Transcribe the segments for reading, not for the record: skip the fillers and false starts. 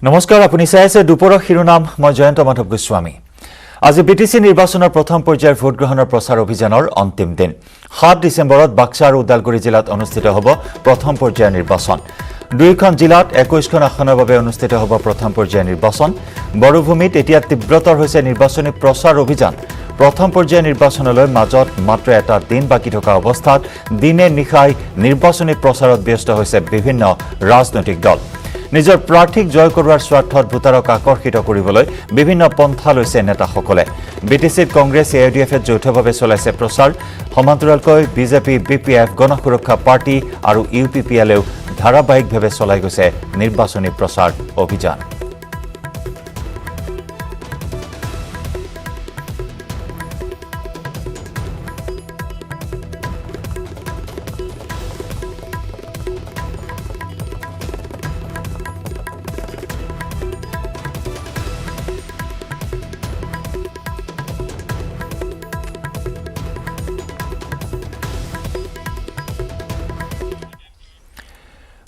নমস্কাৰ আপুনি চাই আছে দুপৰৰ শিৰোনাম মই জয়ন্ত মাধৱ গোস্বামী আজি বিটিসি নিৰ্বাচনৰ প্ৰথম পৰ্যায়ৰ ভোট গ্ৰহণৰ প্ৰচাৰ অভিযানৰ অন্তিম দিন 7 ডিসেম্বৰত বাক্সা আৰু উদালগুৰি জিলাত অনুষ্ঠিত হ'ব প্ৰথম পৰ্যায়ৰ নিৰ্বাচন দুইখন জিলাত 21খন আসনৰ বাবে অনুষ্ঠিত হ'ব প্ৰথম পৰ্যায়ৰ নিৰ্বাচন বৰভূমিত এতিয়া তীব্ৰতৰ হৈছে নিৰ্বাচনী প্ৰচাৰ অভিযান প্ৰথম পৰ্যায়ৰ নিৰ্বাচনলৈ মাজত মাত্ৰ এটা দিন বাকি থকা অৱস্থাত দিনে নিশাই নিৰ্বাচনী প্ৰচাৰত ব্যস্ত হৈছে বিভিন্ন ৰাজনৈতিক দল নিজৰ প্ৰাৰ্থিক জয় কৰোৱাৰ স্বাৰ্থত ভোটাৰক আকৰ্ষিত কৰিবলৈ বিভিন্ন পন্থা লৈছে নেতাসকলে বিটিসিত কংগ্ৰেছ এআইডিএফে যৌথভাৱে চলাইছে প্ৰচাৰ সমান্তৰালকৈ বিজেপি বিপিএফ গণসুৰক্ষা পাৰ্টি আৰু ইউপিপিএলেও ধাৰাবাহিকভাৱে চলাই গৈছে নিৰ্বাচনী প্ৰচাৰ অভিযান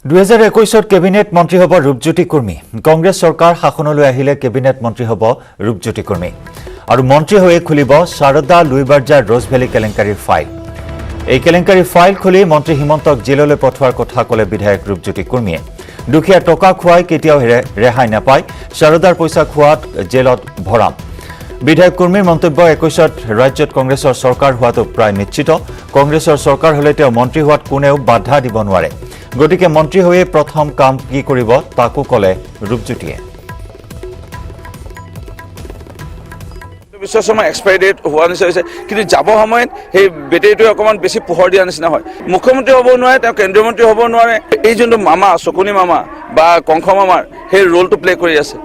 2021 কেবিনেট মন্ত্ৰী হ'ব ৰূপজ্যোতি কুৰ্মী কংগ্ৰেছ চৰকাৰ শাসনলৈ আহিলে কেবিনেট মন্ত্ৰী হ'ব ৰূপজ্যোতি কুৰ্মী আৰু মন্ত্ৰী হৈ খুলিব শাৰদা লুইবাৰ্জাৰ ৰ'জভেলি কেলেংকাৰীৰ ফাইল এই কেলেংকাৰীৰ ফাইল খুলি মন্ত্ৰী হিমন্তক জেললৈ পঠোৱাৰ কথা ক'লে বিধায়ক ৰূপজ্যোতি কুৰ্মীয়ে দুখীয়া টকা খুৱাই কেতিয়াও ৰেহাই নাপায় শাৰদাৰ পইচা খোৱাত জেলত ভৰাম বিধায়ক কুৰ্মীৰ মন্তব্য 21ত ৰাজ্যত কংগ্ৰেছৰ চৰকাৰ হোৱাটো প্ৰায় নিশ্চিত কংগ্ৰেছৰ চৰকাৰ হ'লে তেওঁ মন্ত্ৰী হোৱাত কোনেও বাধা দিব নোৱাৰে গতিকে মন্ত্ৰী হৈয়ে প্ৰথম কাম কি কৰিব তাকো ক'লে ৰূপজ্যোতিয়ে বিশ্বসময় এক্সপায়াৰি ডেট হোৱা নিচিনা হৈছে কিন্তু যাব সময়ত সেই বেটেৰীটো অকণমান বেছি পোহৰ দিয়া নিচিনা হয় মুখ্যমন্ত্ৰী হ'ব নোৱাৰে তেওঁ কেন্দ্ৰীয় মন্ত্ৰী হ'ব নোৱাৰে এই যোনটো মামা চকুনি মামা বা কংখ মামাৰ সেই ৰোলটো প্লে কৰি আছে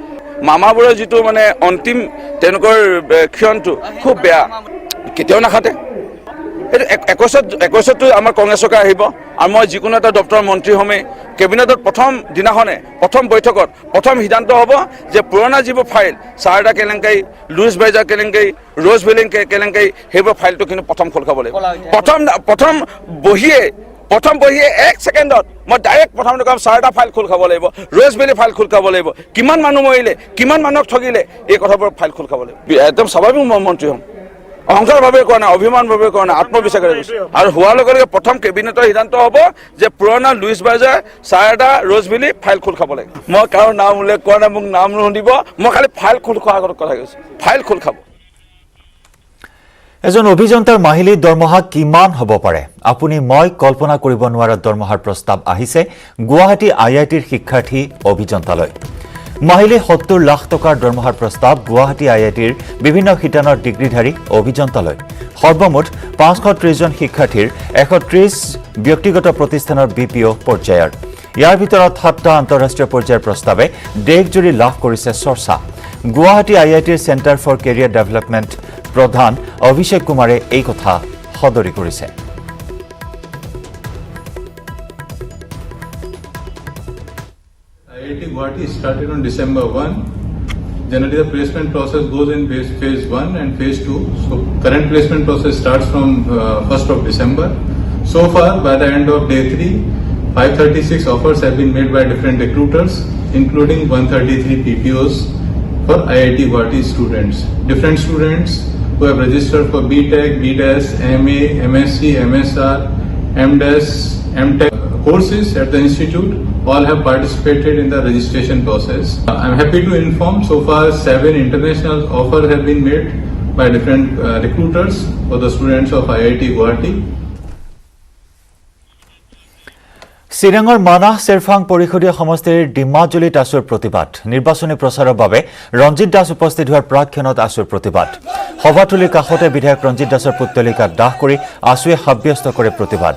মামাবোৰৰ যিটো মানে অন্তিম তেওঁলোকৰ ক্ষণটো খুব বেয়া কেতিয়াও নাখাতে এইটো 21ত আমাৰ কংগ্ৰেছ চৰকাৰ আহিব আৰু মই যিকোনো এটা দপ্তৰৰ মন্ত্ৰী হ'মেই কেবিনেটত প্ৰথম দিনাখনে প্ৰথম বৈঠকত প্ৰথম সিদ্ধান্ত হ'ব যে পুৰণা যিবোৰ ফাইল শাৰদা কেলেংকাৰী লুইচ বাইজাৰ কেলেংকাৰী ৰ'জভেলি কেলেংকাৰী সেইবোৰ ফাইলটো কিন্তু প্ৰথম খোল খাব লাগিব প্ৰথম বহিয়ে 1 ছেকেণ্ডত মই ডাইৰেক্ট প্ৰথম কাম শাৰদা ফাইল খোল খাব লাগিব ৰ'জভেলি ফাইল খোল খাব লাগিব কিমান মানুহ মৰিলে কিমান মানুহক ঠগিলে এই কথাবোৰ ফাইল খোল খাব লাগিব একদম স্বাভাৱিক মই মন্ত্ৰী হ'ম অহংকাৰভাৱে কোৱা নাই অভিমানভাৱে কোৱা নাই আত্মবিশ্বাসেৰে আৰু হোৱাৰ লগে লগে প্ৰথম কেবিনেটৰ সিদ্ধান্ত হ'ব যে পুৰণা লুইচ বাইজাৰ শাৰদা ৰ'জভেলি ফাইল খোল খাব লাগিব মই কাৰো নাম উল্লেখ কৰা নাই মোক নাম নুশুনিব মই খালি ফাইল খোল খোৱাৰ আগত কথা কৈছোঁ ফাইল খোল খাব এজন অভিযন্তাৰ মাহিলী দৰমহা কিমান হ'ব পাৰে আপুনি মই কল্পনা কৰিব নোৱাৰা দৰমহাৰ প্ৰস্তাৱ আহিছে গুৱাহাটী আইআইটিৰ শিক্ষাৰ্থী অভিযন্তালৈ মাহিলী 70 লাখ টকাৰ দৰমহাৰ প্ৰস্তাৱ গুৱাহাটী আইআইটিৰ বিভিন্ন শিতানৰ ডিগ্ৰীধাৰী অভিযন্তালৈ সৰ্বমুঠ 530 জন শিক্ষাৰ্থীৰ 130 ব্যক্তিগত প্ৰতিষ্ঠানৰ বিপিঅ পৰ্যায়ৰ ইয়াৰ ভিতৰত 7টা আন্তঃৰাষ্ট্ৰীয় পৰ্যায়ৰ প্ৰস্তাৱে দেশজুৰি লাভ কৰিছে চৰ্চা গুৱাহাটী আইআইটিৰ চেণ্টাৰ ফৰ কেৰিয়াৰ ডেভেলপমেণ্ট প্ৰধান অভিষেক কুমাৰে এই কথা সদৰি কৰিছে IIT Guwahati started on December 1. Generally, the placement process goes in phase 1 and phase 2. So, current placement process starts from 1st of December. So far, by the end of day 3, 536 offers have been made by different recruiters, including 133 PPOs for IIT Guwahati students. Different students who have registered for BTech, BDS, MA, MSc, MSR, MDes, MTech courses at the institute. All have participated in the registration process. I'm happy to inform so far 7 international offers have been made by different recruiters for the students of IIT Guwahati. চিৰাঙৰ মানাহ চেৰফাং পৰিষদীয় সমষ্টিৰ ডিমাজুলিত আছুৰ প্ৰতিবাদ নিৰ্বাচনী প্ৰচাৰৰ বাবে ৰঞ্জিত দাস উপস্থিত হোৱাৰ প্ৰাক্ষণত আছুৰ প্ৰতিবাদ সভাথলীৰ কাষতে বিধায়ক ৰঞ্জিত দাসৰ পুতলিকা দাহ কৰি আছুৱে সাব্যস্ত কৰে প্ৰতিবাদ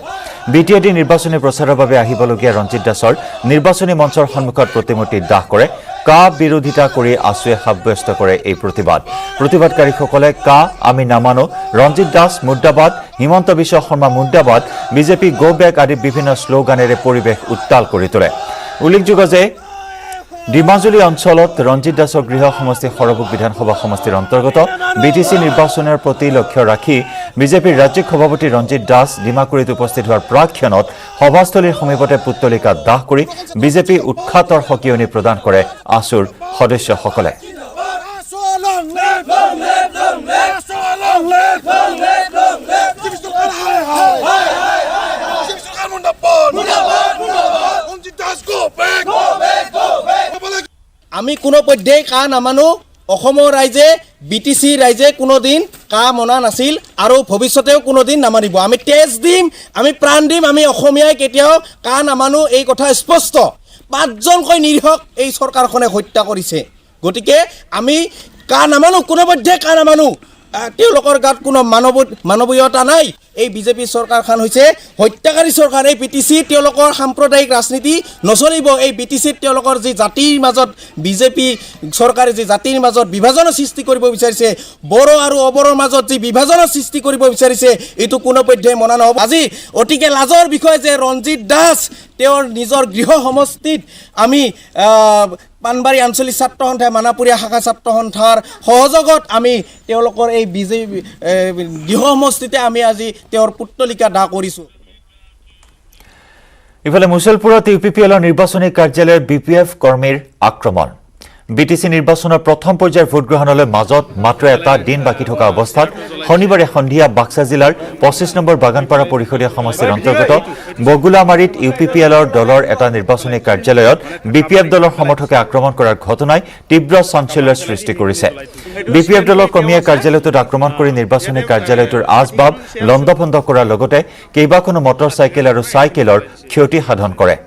বিটিএডি নিৰ্বাচনী প্ৰচাৰৰ বাবে আহিবলগীয়া ৰঞ্জিত দাসৰ নিৰ্বাচনী মঞ্চৰ সন্মুখত প্ৰতিমূৰ্তি দাহ কৰে কা বিৰোধিতা কৰি আছুৱে সাব্যস্ত কৰে এই প্ৰতিবাদকাৰীসকলে কা আমি নামানো ৰঞ্জিত দাস মুৰ্দাবাদ হিমন্ত বিশ্ব শৰ্মা মুৰ্দাবাদ বিজেপি গো বেক আদি বিভিন্ন শ্লোগানেৰে পৰিৱেশ উত্তাল কৰি তোলে উল্লেখযোগ্য যে ডিমাজুলি অঞ্চলত ৰঞ্জিত দাসৰ গৃহ সমষ্টি সৰভোগ বিধানসভা সমষ্টিৰ অন্তৰ্গত বিটিচি নিৰ্বাচনৰ প্ৰতি লক্ষ্য ৰাখি বিজেপিৰ ৰাজ্যিক সভাপতি ৰঞ্জিত দাস ডিমাকুৰিত উপস্থিত হোৱাৰ প্ৰাক্ষণত সভাস্থলীৰ সমীপতে পুতলিকা দাহ কৰি বিজেপি উৎখাতৰ সকিয়নি প্ৰদান কৰে আছুৰ সদস্যসকলে। আমি কোনো পধ্যেই কা নামানো। অসমৰ ৰাইজে বিটিচি ৰাইজে কোনোদিন কা মনা নাছিল আৰু ভৱিষ্যতেও কোনোদিন নামানিব। আমি তেজ দিম, আমি প্ৰাণ দিম, আমি অসমীয়াই কেতিয়াও কা নামানো, এই কথা স্পষ্ট। 5জনকৈ নিৰীহক এই চৰকাৰখনে হত্যা কৰিছে, গতিকে আমি কা নামানো, কোনো পধ্যেই কা নামানো। তেওঁলোকৰ গাত কোনো মানৱীয়তা নাই। এই বিজেপি চৰকাৰখন হৈছে হত্যাকাৰী চৰকাৰ। এই বিটিচি তেওঁলোকৰ সাম্প্ৰদায়িক ৰাজনীতি নচলিব। এই বিটিচিত তেওঁলোকৰ যি জাতিৰ মাজত বিজেপি চৰকাৰে যি জাতিৰ মাজত বিভাজনৰ সৃষ্টি কৰিব বিচাৰিছে, বড়ো আৰু অবড়োৰ মাজত যি বিভাজনৰ সৃষ্টি কৰিব বিচাৰিছে, এইটো কোনোপধ্যেই মনা নহ'ব। আজি অতিকে লাজৰ বিষয় যে ৰঞ্জিত দাস তেওঁৰ নিজৰ গৃহ সমষ্টিত আমি পানবাৰী আঞ্চলিক ছাত্ৰ সন্থাই মানাপুৰীয়া শাখা ছাত্ৰ সন্থাৰ সহযোগত আমি তেওঁলোকৰ এই বিজেপি গৃহ সমষ্টিতে আমি আজি তেওঁৰ পুতলিকা দাহ কৰিছোঁ। ইফালে মুছলপুৰত ইউপিপিএলৰ নিৰ্বাচনী কাৰ্যালয়ৰ বিপিএফ কৰ্মীৰ আক্ৰমণ। বিটিচি নিৰ্বাচনৰ প্ৰথম পৰ্যায়ৰ ভোটগ্ৰহণলৈ মাজত মাত্ৰ এটা দিন বাকী থকা অৱস্থাত শনিবাৰে সন্ধিয়া বাক্সা জিলাৰ 25 নম্বৰ বাগানপাৰা পৰিষদীয় সমষ্টিৰ অন্তৰ্গত বগুলামাৰীত ইউপিপিএলৰ দলৰ এটা নিৰ্বাচনী কাৰ্যালয়ত বিপিএফ দলৰ সমৰ্থকে আক্ৰমণ কৰাৰ ঘটনাই তীব্ৰ চাঞ্চল্যৰ সৃষ্টি কৰিছে। বিপিএফ দলৰ কৰ্মীয়ে কাৰ্যালয়টোত আক্ৰমণ কৰি নিৰ্বাচনী কাৰ্যালয়টোৰ আচবাব লণ্ডভণ্ড কৰাৰ লগতে কেইবাখনো মটৰ চাইকেল আৰু চাইকেলৰ ক্ষতি সাধন কৰে।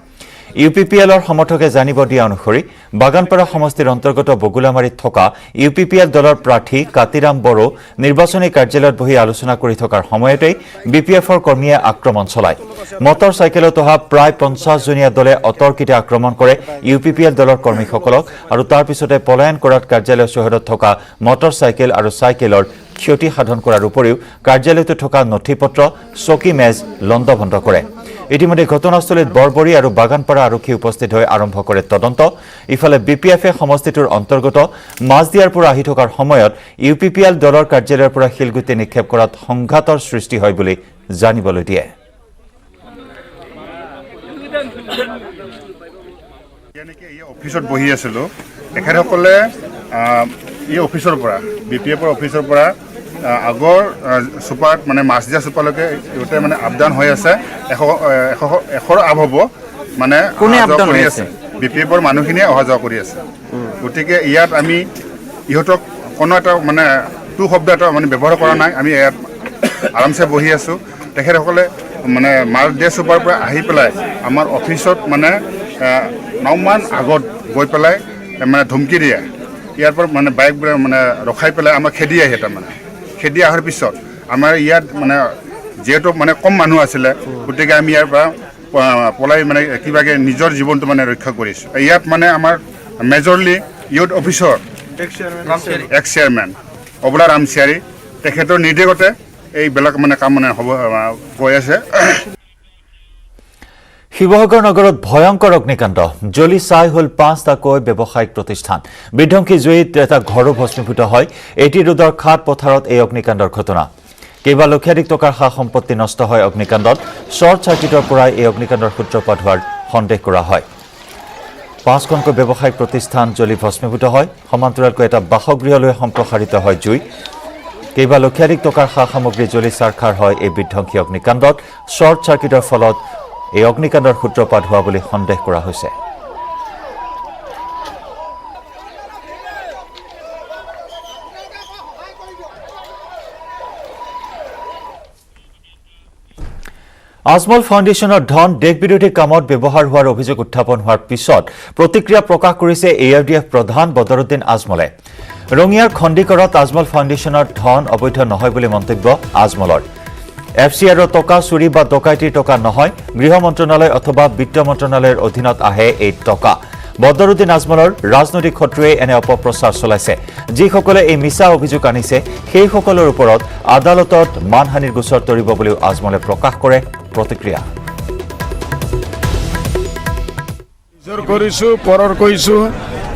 ইউপিপিএলৰ সমৰ্থকে জানিব দিয়া অনুসৰি বাগানপাৰা সমষ্টিৰ অন্তৰ্গত বগুলামাৰীত থকা ইউপিপিএল দলৰ প্ৰাৰ্থী কাতিৰাম বড়ো নিৰ্বাচনী কাৰ্যালয়ত বহি আলোচনা কৰি থকাৰ সময়তেই বিপিএফৰ কৰ্মীয়ে আক্ৰমণ চলায়। মটৰ চাইকেলত অহা প্ৰায় 50জনীয়া দলে অতৰ্কিতে আক্ৰমণ কৰে ইউপিপিএল দলৰ কৰ্মীসকলক আৰু তাৰ পিছতে পলায়ন কৰাত কাৰ্যালয় চৌহদত থকা মটৰ চাইকেল আৰু চাইকেলৰ ক্ষতি সাধন কৰাৰ উপৰিও কাৰ্যালয়টোত থকা নথিপত্ৰ চকী মেজ লণ্ডভণ্ড কৰে। ইতিমধ্যে ঘটনাস্থলীত বৰবৰী আৰু বাগানপাৰা আৰক্ষী উপস্থিত হৈ আৰম্ভ কৰে তদন্ত। ইফালে বিপিএফে সমষ্টিটোৰ অন্তৰ্গত মাজদিয়াৰ পৰা আহি থকাৰ সময়ত ইউপিপিএল দলৰ কাৰ্যালয়ৰ পৰা শিলগুটি নিক্ষেপ কৰাত সংঘাতৰ সৃষ্টি হয় বুলি জানিবলৈ দিয়ে। অফিচত বহি আছিলোঁ, তেখেতসকলে এই অফিচৰ পৰা বিপিএফৰ অফিচৰ পৰা আগৰ চুপাত মানে মাছদিয়া চুপালৈকে ইহঁতে মানে আপডাউন হৈ আছে। 100ৰ আপ হ'ব মানে কৰি আছে, বিপিএফৰ মানুহখিনিয়ে অহা যোৱা কৰি আছে। গতিকে ইয়াত আমি ইহঁতক কোনো এটা মানে শব্দ এটা মানে ব্যৱহাৰ কৰা নাই। আমি ইয়াত আৰামছে বহি আছোঁ। তেখেতসকলে মানে মাছদিয়া চুপাৰ পৰা আহি পেলাই আমাৰ অফিচত মানে 9 মান আগত গৈ পেলাই মানে ধমকি দিয়ে। ইয়াৰ পৰা মানে বাইক মানে ৰখাই পেলাই আমাক খেদি আহে। তাৰমানে খেদি অহাৰ পিছত আমাৰ ইয়াত মানে যিহেতু মানে কম মানুহ আছিলে, গতিকে আমি ইয়াৰ পৰা পলাই মানে কিবাকে নিজৰ জীৱনটো মানে ৰক্ষা কৰিছোঁ। ইয়াত মানে আমাৰ মেজৰলি ইউথ অফিচৰ এক্স চেয়াৰমেন অবলা ৰামচিয়াৰী তেখেতৰ নিৰ্দেশতে এইবিলাক মানে কাম মানে হ'ব গৈ আছে। শিৱসাগৰ নগৰত ভয়ংকৰ অগ্নিকাণ্ড। জ্বলি ছাই হ'ল 5টাকৈ ব্যৱসায়িক প্ৰতিষ্ঠান। বিধ্বংসী জুইত এটা ঘৰো ভস্মীভূত হয়। এটি ৰোডৰ খাট পথাৰত এই অগ্নিকাণ্ডৰ ঘটনা। কেইবা লক্ষাধিক টকাৰ সা সম্পত্তি নষ্ট হয় অগ্নিকাণ্ডত। শ্বৰ্ট চাৰ্কিটৰ পৰাই এই অগ্নিকাণ্ডৰ সূত্ৰপাত হোৱাৰ সন্দেহ কৰা হয়। 5খনকৈ ব্যৱসায়িক প্ৰতিষ্ঠান জ্বলি ভস্মীভূত হয়। সমান্তৰালকৈ এটা বাসগৃহলৈ সম্প্ৰসাৰিত হয় জুই। কেইবা লক্ষাধিক টকাৰ সা সামগ্ৰী জ্বলি চাৰখাৰ হয় এই বিধ্বংসী অগ্নিকাণ্ডত। শ্বৰ্ট চাৰ্কিটৰ ফলত এই অগ্নিকাণ্ডৰ সূত্ৰপাত হোৱা বুলি সন্দেহ কৰা হৈছে। আজমল ফাউণ্ডেশ্যনৰ ধন দেশ বিৰোধী কামত ব্যৱহাৰ হোৱাৰ অভিযোগ উত্থাপন হোৱাৰ পিছত প্ৰতিক্ৰিয়া প্ৰকাশ কৰিছে ARDF প্ৰধান বদৰুদ্দিন আজমলে। ৰঙিয়াৰ খণ্ডিকৰত আজমল ফাউণ্ডেশ্যনৰ ধন অবৈধ নহয় বুলি মন্তব্য আজমলৰ। FCRৰ টকা চুৰি বা ডকাইতিৰ টকা নহয়, গৃহ মন্ত্ৰণালয় অথবা বিত্ত মন্ত্ৰণালয়ৰ অধীনত আহে এই টকা। বদৰুদ্দিন আজমলৰ ৰাজনৈতিক শত্ৰুৱে এনে অপপ্ৰচাৰ চলাইছে। যিসকলে এই মিছা অভিযোগ আনিছে সেইসকলৰ ওপৰত আদালতত মানহানিৰ গোচৰ তৰিব বুলিও আজমলে প্ৰকাশ কৰে। প্ৰতিক্ৰিয়া নিজৰ নিজৰ কৰিছোঁ পৰৰ কৈছোঁ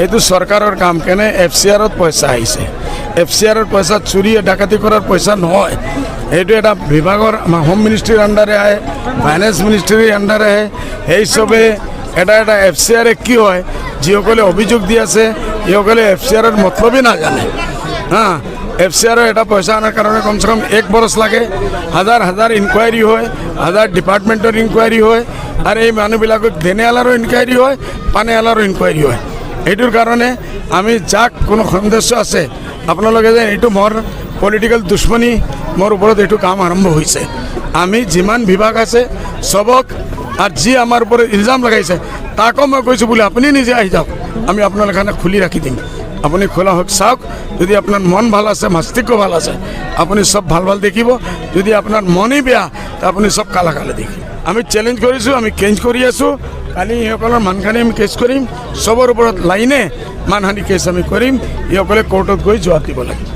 এইটো চৰকাৰৰ কাম কেনে FCRত পইচা আহিছে FCRৰ পইচা চুৰি ডাকাতি কৰাৰ পইচা নহয় এইটো এটা বিভাগৰ হোম মিনিষ্ট্ৰীৰ আণ্ডাৰে আহে ফাইনেন্স মিনিষ্ট্ৰীৰ আণ্ডাৰে আহে সেই চবে এটা FCR কি হয় যিসকলে অভিযোগ দি আছে এইসকলে FCRৰ মতলবেই নাজানে হা FCR এটা পইচা আনাৰ কাৰণে কমচে কম 1 বছৰ লাগে হাজাৰ ইনকুৱাৰী হয় হাজাৰ ডিপাৰ্টমেণ্টৰ ইনকুৱাৰী হয় আৰু এই মানুহবিলাকক দেনেৱালাৰো ইনকুৱাৰী হয় পানেৱালাৰো ইনকুৱাৰী হয় এইটোৰ কাৰণে আমি যাক কোনো সন্দেহ আছে আপোনালোকে যে এইটো মোৰ পলিটিকেল দুশ্মনী মোৰ ওপৰত এইটো কাম আৰম্ভ হৈছে আমি যিমান বিভাগ আছে সবক আৰু যি আমাৰ ওপৰত ইলজাম লগাইছে তাকো মই কৈছোঁ বুলি আপুনি নিজে আহি যাওক আমি আপোনালোকৰ কাৰণে খুলি ৰাখি দিম আপুনি খোলা হওক চাওক যদি আপোনাৰ মন ভাল আছে মস্তিষ্ক ভাল আছে আপুনি সব ভাল দেখিব যদি আপোনাৰ মনেই বেয়া তা আপুনি সব কালা দেখিব আমি চ্যালেঞ্জ কৰিছোঁ আমি কেঞ্জ কৰি আছোঁ কালি এইসকলৰ মানহানি আমি কেছ কৰিম সবৰ ওপৰত লাইনে মানহানি কেছ আমি কৰিম এইসকলে কোৰ্টত গৈ জবাব দিব লাগিব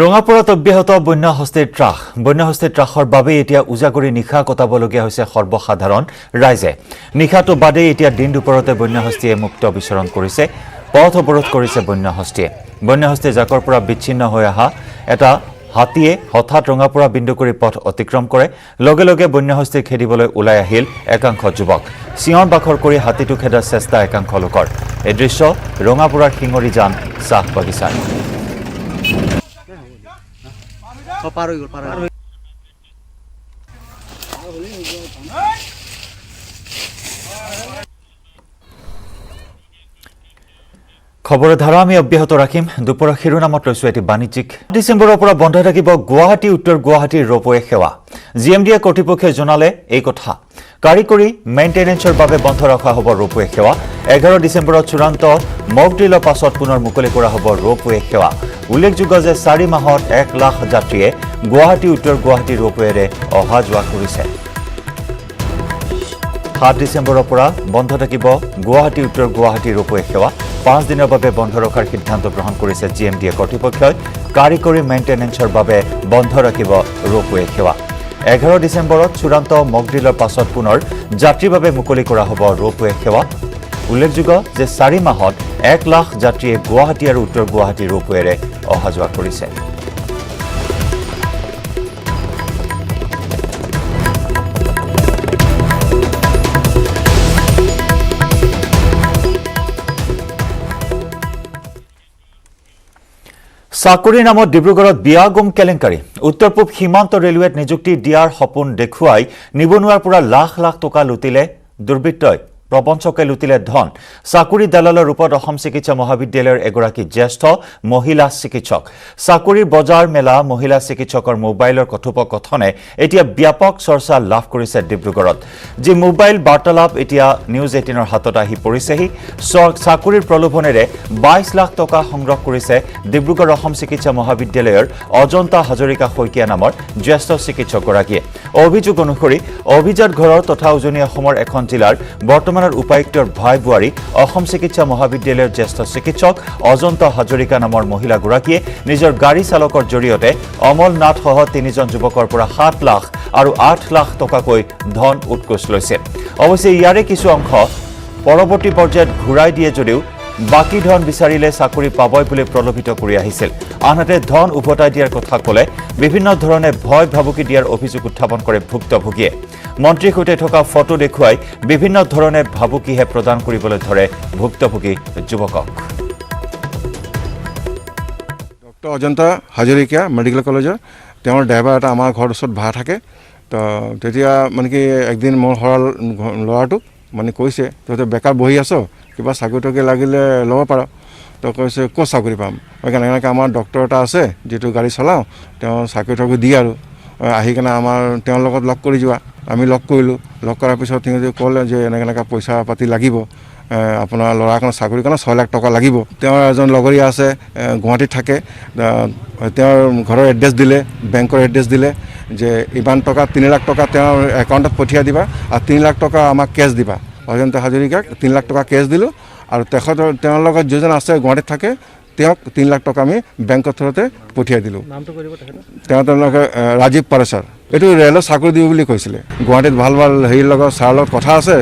ৰঙাপুৰত অব্যাহত বন্যহস্তীৰ ত্ৰাসৰ বাবে এতিয়া উজাগৰি নিশা কটাবলগীয়া হৈছে সৰ্বসাধাৰণ ৰাইজে নিশাটো বাদেই এতিয়া দিন দুপৰতে বন্যহস্তীয়ে মুক্ত বিচৰণ কৰিছে পথ অৱৰোধ কৰিছে বন্যহস্তীয়ে জাকৰ পৰা বিচ্ছিন্ন হৈ অহা এটা হাতীয়ে হঠাৎ ৰঙাপুৰা বিন্দু কৰি পথ অতিক্ৰম কৰে লগে লগে বন্যহস্তীক খেদিবলৈ ওলাই আহিল একাংশ যুৱক চিঞৰ বাখৰ কৰি হাতীটো খেদাৰ চেষ্টা একাংশ লোকৰ এই দৃশ্য ৰঙাপুৰাৰ শিঙৰিজান চাহ বাগিচাৰ খবৰৰ ধাৰা আমি অব্যাহত ৰাখিম দুপৰৰ শিৰোনামত লৈছো এটি বাণিজ্যিক ডিচেম্বৰৰ পৰা বন্ধ থাকিব গুৱাহাটী উত্তৰ গুৱাহাটীৰ ৰোপৱে সেৱা জিএমডিএ কৰ্তৃপক্ষই জনালে এই কথা কাৰিকৰী মেইনটেনেন্সৰ বাবে বন্ধ ৰখা হ'ব ৰোপৱে সেৱা 11 ডিচেম্বৰত চূড়ান্ত মক ড্ৰিলৰ পাছত পুনৰ মুকলি কৰা হ'ব ৰোপৱে সেৱা উল্লেখযোগ্য যে 4 মাহত 1 লাখ যাত্ৰীয়ে গুৱাহাটী উত্তৰ গুৱাহাটী ৰোপৱেৰে অহা যোৱা কৰিছে 7 ডিচেম্বৰৰ পৰা বন্ধ থাকিব গুৱাহাটী উত্তৰ গুৱাহাটী ৰোপৱে সেৱা 5 দিনৰ বাবে বন্ধ ৰখাৰ সিদ্ধান্ত গ্ৰহণ কৰিছে জিএমডিএ কৰ্তৃপক্ষই কাৰিকৰী মেইনটেনেন্সৰ বাবে বন্ধ ৰাখিব ৰোপৱে সেৱা 11 ডিচেম্বৰত চূড়ান্ত মক ড্ৰিলৰ পাছত পুনৰ যাত্ৰীৰ বাবে মুকলি কৰা হ'ব ৰোপৱে সেৱা উল্লেখযোগ্য যে 4 মাহত 1 লাখ যাত্ৰীয়ে গুৱাহাটী আৰু উত্তৰ গুৱাহাটী ৰোপৱেৰে অহা যোৱা কৰিছে চাকৰিৰ নামত ডিব্ৰুগড়ত বিয়াগুম কেলেংকাৰী উত্তৰ পূব সীমান্ত ৰেলৱেত নিযুক্তি দিয়াৰ সপোন দেখুৱাই নিবনুৱাৰ পৰা লাখ লাখ টকা লুটিলে দুৰ্বৃত্তই প্ৰবঞ্চকে লুটিলে ধন চাকৰি দালালৰ ৰূপত অসম চিকিৎসা মহাবিদ্যালয়ৰ এগৰাকী জ্যেষ্ঠ মহিলা চিকিৎসক চাকৰিৰ বজাৰ মেলা মহিলা চিকিৎসকৰ মোবাইলৰ কথোপকথনে এতিয়া ব্যাপক চৰ্চা লাভ কৰিছে ডিব্ৰুগড়ত যি মোবাইল বাৰ্তালাপ এতিয়া নিউজ 18ৰ হাতত আহি পৰিছেহি চাকৰিৰ প্ৰলোভনেৰে 22 লাখ টকা সংগ্ৰহ কৰিছে ডিব্ৰুগড় অসম চিকিৎসা মহাবিদ্যালয়ৰ অজন্তা হাজৰিকা শইকীয়া নামৰ জ্যেষ্ঠ চিকিৎসকগৰাকীয়ে অভিযোগ অনুসৰি অভিজাত ঘৰৰ তথা উজনি অসমৰ এখন জিলাৰ বৰ্তমান উপায়ুক্তৰ ভাই বোৱাৰী অসম চিকিৎসা মহাবিদ্যালয়ৰ জ্যেষ্ঠ চিকিৎসক অজন্তা হাজৰিকা নামৰ মহিলাগৰাকীয়ে নিজৰ গাড়ী চালকৰ জৰিয়তে অমল নাথ সহ 3জন যুৱকৰ পৰা 7 লাখ আৰু 8 লাখ টকাকৈ ধন উৎকোচ লৈছে অৱশ্যে ইয়াৰে কিছু অংশ পৰৱৰ্তী পৰ্যায়ত ঘূৰাই দিয়ে যদিও বাকি ধন বিচাৰিলে চাকৰি পাবই বুলি প্ৰলোভিত কৰি আহিছিল আনহাতে ধন উভতাই দিয়াৰ কথা ক'লে বিভিন্ন ধৰণে ভয় ভাবুকি দিয়াৰ অভিযোগ উত্থাপন কৰে ভুক্তভোগীয়ে মন্ত্ৰীৰ সৈতে থকা ফটো দেখুৱাই বিভিন্ন ধৰণে ভাবুকিহে প্ৰদান কৰিবলৈ ধৰে ভুক্তভোগী যুৱকক ডক্টৰ অজন্তা হাজৰিকা মেডিকেল কলেজৰ তেওঁৰ ড্ৰাইভাৰ এটা আমাৰ ঘৰৰ ওচৰত ভাড়া থাকে তো তেতিয়া মানে কি একদিন মোৰ সৰল ল'ৰাটোক মানে কৈছে তহঁতে বেকাৰ বহি আছ কিবা চাকৰি টাকৰি লাগিলে ল'ব পাৰ তো কৈছে ক'ত চাকৰি পাম এনেকৈ আমাৰ ডক্টৰ এটা আছে যিটো গাড়ী চলাওঁ তেওঁ চাকৰি টাকৰি দিয়ে আৰু আহি কিনে আমাৰ তেওঁৰ লগত লগ কৰি যোৱা আমি লগ কৰিলোঁ লগ কৰাৰ পিছত সিহঁতে ক'লে যে এনেকৈ পইচা পাতি লাগিব আপোনাৰ ল'ৰাখনৰ চাকৰিৰ কাৰণে 6 লাখ টকা লাগিব তেওঁৰ এজন লগৰীয়া আছে গুৱাহাটীত থাকে তেওঁৰ ঘৰৰ এড্ৰেছ দিলে বেংকৰ এড্ৰেছ দিলে যে ইমান টকা 3 লাখ টকা তেওঁৰ একাউণ্টত পঠিয়াই দিবা আৰু 3 লাখ টকা আমাক কেছ দিবা অজন্তা হাজৰিকাক 3 লাখ টকা কেছ দিলোঁ আৰু তেওঁৰ লগত যিজন আছে গুৱাহাটীত থাকে তেওঁক 3 লাখ টকা আমি বেংকৰ থ্ৰুতে পঠিয়াই দিলোঁ। তেওঁলোকে ৰাজীৱ পাৰেশ্বৰ, এইটো ৰেলত চাকৰি দিব বুলি কৈছিলে। গুৱাহাটীত ভাল ভাল হেৰিৰ লগত ছাৰৰ লগত কথা আছে,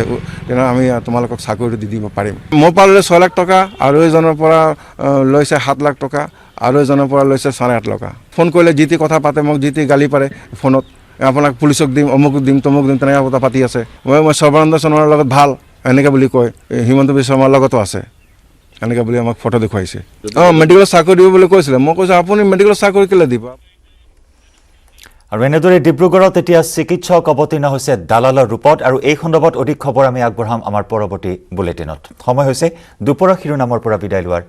তেনেহ'লে আমি তোমালোকক চাকৰিটো দি দিব পাৰিম। মোৰ পৰা ল'লে 6 লাখ টকা, আৰু এজনৰ পৰা লৈছে 7 লাখ টকা, আৰু এজনৰ পৰা লৈছে 8.5 লাখ টকা। ফোন কৰিলে যি টি কথা পাতে, মোক যি টি গালি পাৰে ফোনত, আপোনাক পুলিচক দিম, অমুক দিম, তমুক দিম, তেনেকৈ কথা পাতি আছে। মই সৰ্বানন্দ সোণোৱালৰ লগত ভাল এনেকৈ বুলি কয়, হিমন্ত বিশ্ব শৰ্মাৰ লগতো আছে এনেকৈ বুলি আমাক ফটো দেখুৱাইছে। মেডিকেলত চাকৰি দিব বুলি কৈছিলে। মই কৈছোঁ আপুনি মেডিকেলত চাকৰি কেলৈ দিব? আৰু এনেদৰে ডিব্ৰুগড়ত এতিয়া চিকিৎসক অৱতীৰ্ণ হৈছে দালালৰ ৰূপত, আৰু এই সন্দৰ্ভত অধিক খবৰ আমি আগবঢ়াম আমাৰ পৰৱৰ্তী বুলেটিনত। সময় হৈছে দুপৰৰ শিৰোনামৰ পৰা বিদায় লোৱাৰ।